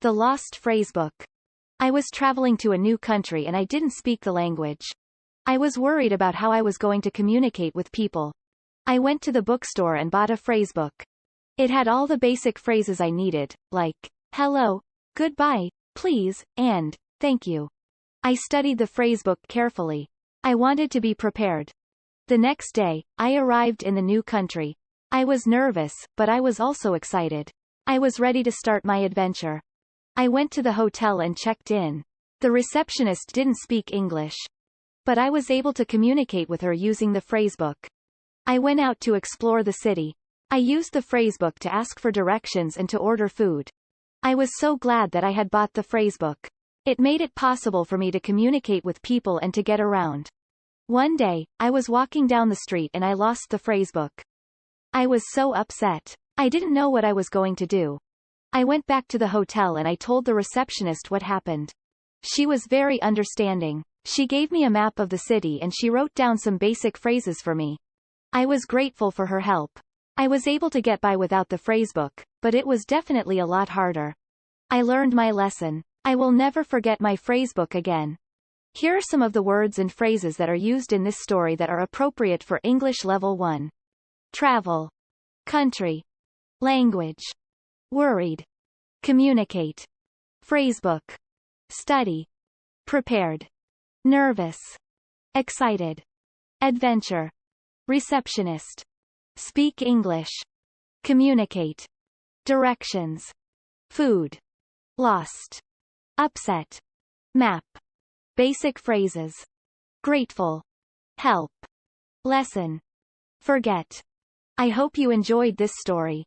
The Lost Phrasebook. I was traveling to a new country and I didn't speak the language. I was worried about how I was going to communicate with people. I went to the bookstore and bought a phrasebook. It had all the basic phrases I needed, like, hello, goodbye, please, and, thank you. I studied the phrasebook carefully. I wanted to be prepared. The next day, I arrived in the new country. I was nervous, but I was also excited. I was ready to start my adventure. I went to the hotel and checked in. The receptionist didn't speak English. But I was able to communicate with her using the phrasebook. I went out to explore the city. I used the phrasebook to ask for directions and to order food. I was so glad that I had bought the phrasebook. It made it possible for me to communicate with people and to get around. One day, I was walking down the street and I lost the phrasebook. I was so upset. I didn't know what I was going to do. I went back to the hotel and I told the receptionist what happened. She was very understanding. She gave me a map of the city and she wrote down some basic phrases for me. I was grateful for her help. I was able to get by without the phrasebook, but it was definitely a lot harder. I learned my lesson. I will never forget my phrasebook again. Here are some of the words and phrases that are used in this story that are appropriate for English Level 1. Travel. Country. Language. Worried. Communicate. Phrasebook. Study. Prepared. Nervous. Excited. Adventure. Receptionist. Speak English. Communicate. Directions. Food. Lost. Upset. Map. Basic phrases. Grateful. Help. Lesson. Forget. I hope you enjoyed this story.